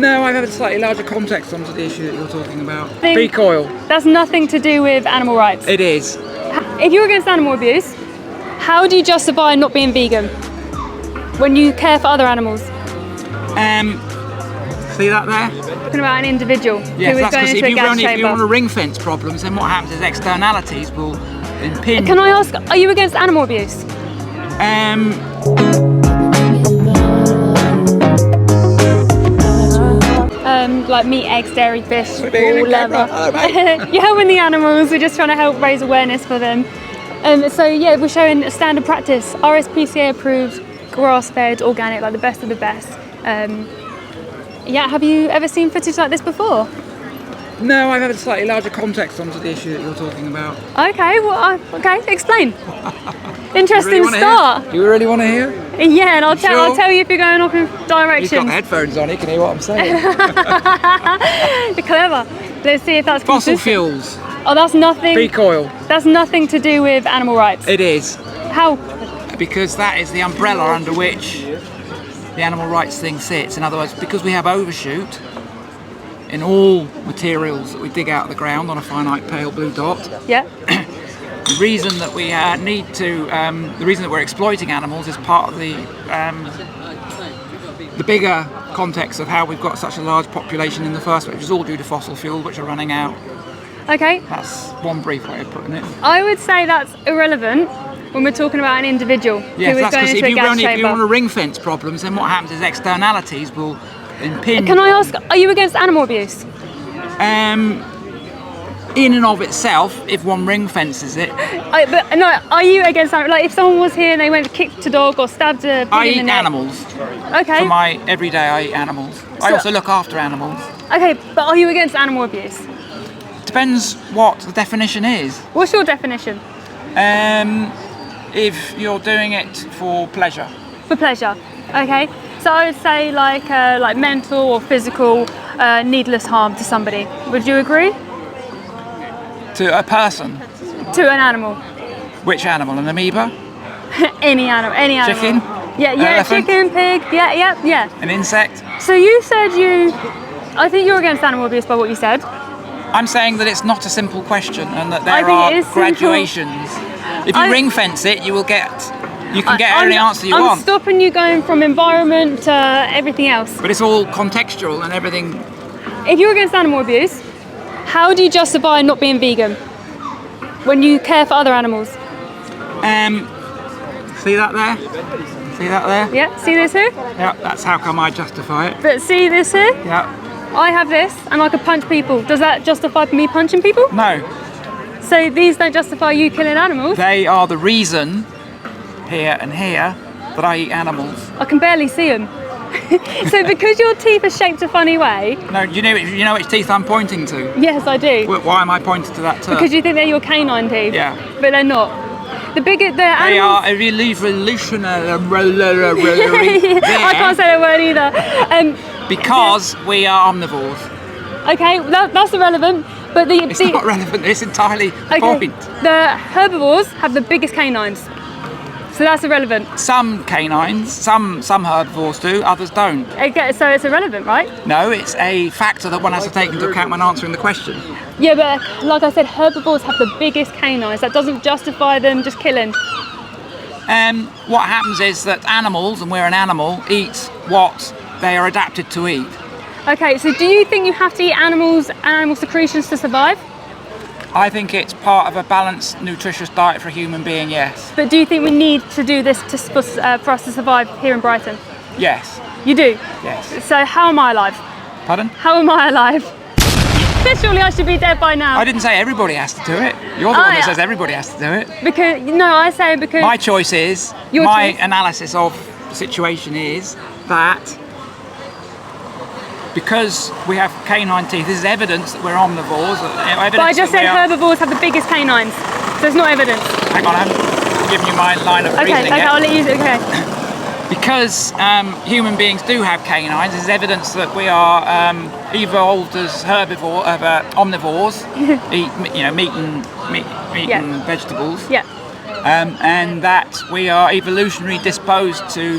No, I've had a slightly larger context onto the issue that you're talking about. Beak oil. That's nothing to do with animal rights. It is. If you're against animal abuse, how do you justify not being vegan when you care for other animals? See that there? Talking about an individual Yes, who is that's going because into a gas if you want to chamber. ring fence problems, then what happens is externalities will impinge. Can I ask, are you against animal abuse? Like meat, eggs, dairy, fish, all leather. You're helping the animals, we're just trying to help raise awareness for them. So yeah, we're showing a standard practice, RSPCA approved, grass-fed, organic, like the best of the best. Yeah, have you ever seen footage like this before? No, I've had a slightly larger context onto the issue that you're talking about. Okay, well, okay, explain. Interesting You really start. Do you really want to hear? Yeah, and I'll Sure? tell you if you're going off in You've got directions. the headphones on, you can hear what I'm saying. You're clever. Let's see if that's Fossil consistent. fuels. Oh, that's nothing. Beak oil. That's nothing to do with animal rights. It is. How? Because that is the umbrella under which the animal rights thing sits. In other words, because we have overshoot in all materials that we dig out of the ground on a finite pale blue dot, Yeah. the reason that we need to, the reason that we're exploiting animals is part of the bigger context of how we've got such a large population in the first place, which is all due to fossil fuel, which are running out. Okay. That's one brief way of putting it. I would say that's irrelevant when we're talking about an individual Yes, who is that's going because into a gas if you want chamber. to ring fence problems, then what happens is externalities will impinge. Can I ask, are you against animal abuse? In and of itself, if one ring fences it, Are you against animal? Like if someone was here and they went to kick a dog or stabbed a pig I in the eat neck. animals. Okay. For my everyday, I eat animals. I So- also look after animals. Okay, but are you against animal abuse? Depends what the definition is. What's your definition? If you're doing it for pleasure. For pleasure. Okay. So I would say like mental or physical needless harm to somebody. Would you agree? To a person. To an animal. Which animal? An amoeba? Any animal. Any animal. Chicken? Yeah. Elephant? Chicken, pig. Yeah. An insect? So you said I think you're against animal abuse by what you said. I'm saying that it's not a simple question and that I there think are it is simple. graduations. If you ring fence it, you can get any answer you I'm want. stopping you going from environment to everything else. But it's all contextual and everything. If you're against animal abuse, how do you justify not being vegan when you care for other animals? See that there? See that there? Yeah, see this here? Yeah, that's how come I justify it. But see this here? Yeah. I have this and I could punch people. Does that justify me punching people? No, So these don't justify you killing animals? they are the reason here and here that I eat animals. I can barely see them. So because your teeth are shaped a funny way, No, you know which teeth I'm pointing to? yes I do. Why am I pointing to that turf? Because you think they're your canine teeth. Yeah. But they're not. They animals. are evolutionary. I can't say that word either. Because we are omnivores. Okay, that's irrelevant. But It's not relevant. It's entirely the point. The herbivores have the biggest canines, so that's irrelevant. Some canines, some herbivores do, others don't. Okay, so it's irrelevant, right? No, it's a factor that one has to take into account when answering the question. Yeah, but like I said, herbivores have the biggest canines. That doesn't justify them just killing. What happens is that animals, and we're an animal, eat what they are adapted to eat. Okay, so do you think you have to eat animal secretions to survive? I think it's part of a balanced, nutritious diet for a human being, yes. But do you think we need to do this for us to survive here in Brighton? Yes. You do? Yes. So how am I alive? Pardon? How am I alive? Surely I should be dead by now. I didn't say everybody has to do it. You're the one that says everybody has to do it. Because, no, I say because... My choice is, Your my choice? analysis of the situation is that because we have canine teeth, this is evidence that we're omnivores. But I just said herbivores have the biggest canines, so it's not evidence. Hang on, I haven't given you my line of reasoning Okay, yet. I'll let you... Okay. Because human beings do have canines, this is evidence that we are evolved as omnivores, eat meat and vegetables. Yeah. And that we are evolutionarily disposed to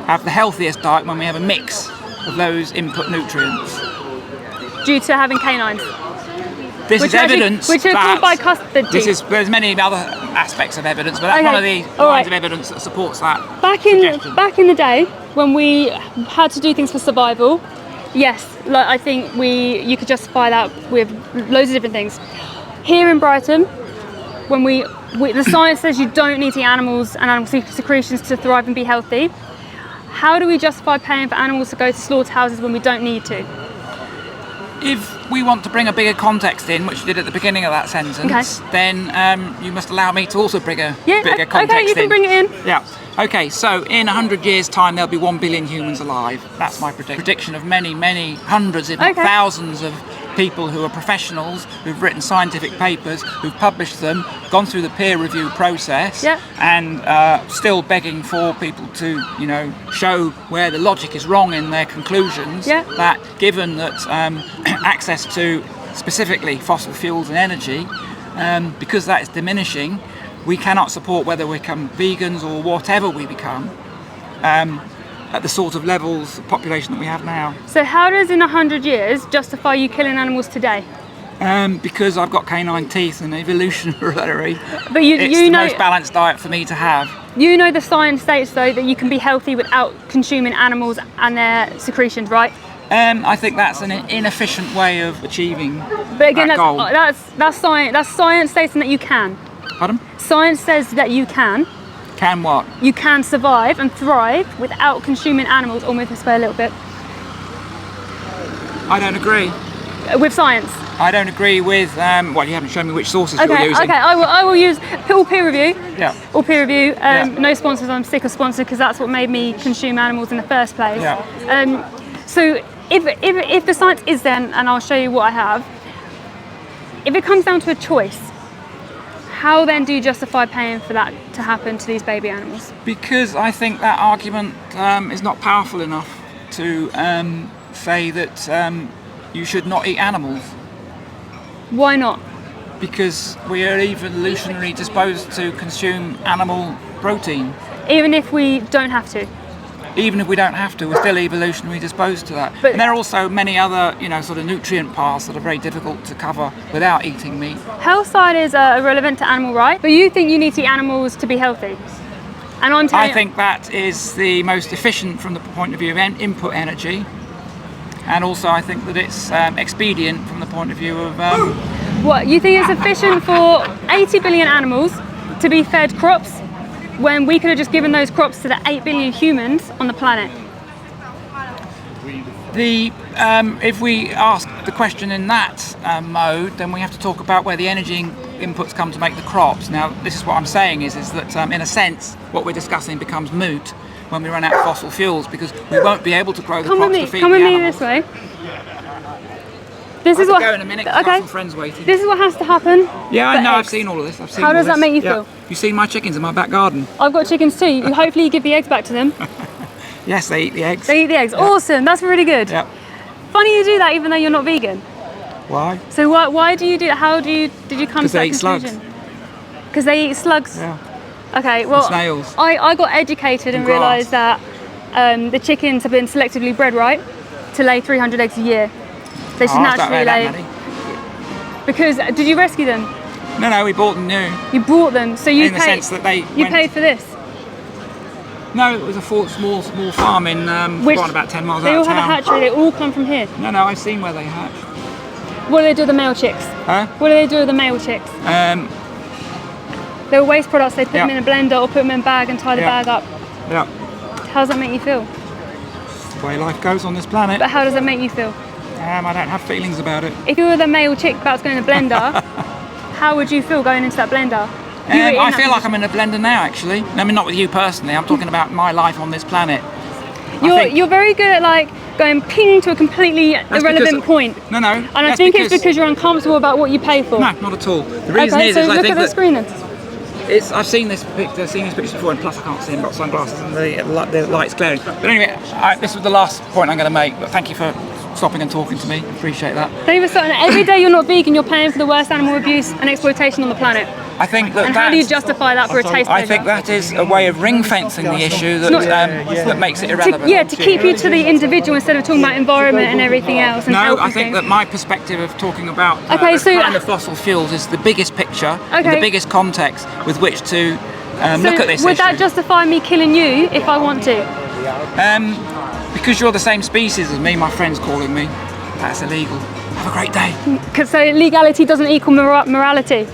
have the healthiest diet when we have a mix of those input nutrients. Due to having canines. This is evidence which are called by custody. There's many other aspects of evidence, but that's one of the lines of evidence that supports that suggestion. Back in the day, when we had to do things for survival, yes, like I think you could justify that with loads of different things. Here in Brighton, when the science says you don't need to eat animals and animal secretions to thrive and be healthy, how do we justify paying for animals to go to slaughterhouses when we don't need to? If we want to bring a bigger context in, which you did at the beginning of that sentence, then you must allow me to also bring a bigger context in. Okay, you can bring it in. Yeah. Okay, so in 100 years' time, there'll be 1 billion humans alive. That's my prediction of many, many hundreds, if not thousands of people who are professionals, who've written scientific papers, who've published them, gone through the peer review process, and still begging for people to, show where the logic is wrong in their conclusions. That given that access to specifically fossil fuels and energy, because that is diminishing, we cannot support whether we become vegans or whatever we become at the sort of levels of population that we have now. So how does in 100 years justify you killing animals today? Because I've got canine teeth and evolutionary, but it's the most balanced diet for me to have. You know the science states though that you can be healthy without consuming animals and their secretions, right? I think that's an inefficient way of achieving that goal. That's science. That's science stating that you can. Pardon? Science says that you can. Can what? You can survive and thrive without consuming animals. Or move this way a little bit. I don't agree. With science? I don't agree with, well, you haven't shown me which sources you're using. Okay, I will use all peer review. Yeah. All peer review. No sponsors, I'm sick of sponsors because that's what made me consume animals in the first place. Yeah. So if the science is there, and I'll show you what I have, if it comes down to a choice, how then do you justify paying for that to happen to these baby animals? Because I think that argument is not powerful enough to say that you should not eat animals. Why not? Because we are evolutionarily disposed to consume animal protein. Even if we don't have to? Even if we don't have to, we're still evolutionarily disposed to that. But and there are also many other, sort of nutrient paths that are very difficult to cover without eating meat. Health side is irrelevant to animal rights, but you think you need to eat animals to be healthy? And I'm telling I think that is the most efficient from the point of view of input energy. And also I think that it's expedient from the point of view of... What, you think it's efficient for 80 billion animals to be fed crops when we could have just given those crops to the 8 billion humans on the planet? If we ask the question in that mode, then we have to talk about where the energy inputs come to make the crops. Now, this is what I'm saying is that in a sense, what we're discussing becomes moot when we run out of fossil fuels, because we won't be able to grow the crops to feed the animals. Come with me this way. This is what. Go in a minute. I've got some friends waiting. This is what has to happen. Yeah, I know. I've seen all of this. How does that make you feel? You've seen my chickens in my back garden. I've got chickens too. Hopefully, you give the eggs back to them. Yes, they eat the eggs. They eat the eggs. Yeah. Awesome. That's really good. Yeah. Funny you do that, even though you're not vegan. Why? So why do you do that? Did you come to that conclusion? Because they eat slugs. Yeah. Okay. Well, and snails. I got educated and realised that the chickens have been selectively bred, right, to lay 300 eggs a year. They should naturally lay. Because did you rescue them? No, we bought them new. You bought them, so you in the sense that they paid for this. No, it was a small farm in about 10 miles out of town. They all have a hatchery. They all come from here. No, I've seen where they hatch. What do they do with the male chicks? Huh? What do they do with the male chicks? They're waste products. They put them in a blender or put them in a bag and tie the bag up. Yeah. How does that make you feel? It's the way life goes on this planet. But how does that make you feel? I don't have feelings about it. If you were the male chick about to go in a blender, how would you feel going into that blender? I feel like I'm in a blender now, actually. I mean, not with you personally. I'm talking about my life on this planet. You're very good at going ping to a completely irrelevant point. No. And I think it's because you're uncomfortable about what you pay for. No, not at all. The reason is so I look think at the screen then. I've seen these pictures before, and plus I can't see them, I've got sunglasses and the light's glaring. But anyway, this was the last point I'm going to make, but thank you for stopping and talking to me. Appreciate that. Thank you for starting. Every day you're not vegan, you're paying for the worst animal abuse and exploitation on the planet. I think that And how do you justify that for a taste I think pleasure? that is a way of ring fencing the issue that makes it irrelevant. To keep you to the individual instead of talking about environment and everything else. And No, I think that my perspective of talking about Okay, so kind of fossil fuels is the biggest picture, and the biggest context with which to look at this would issue. that justify me killing you if I want to? Because you're the same species as me, my friend's calling me. That's illegal. Have a great day. So legality doesn't equal morality.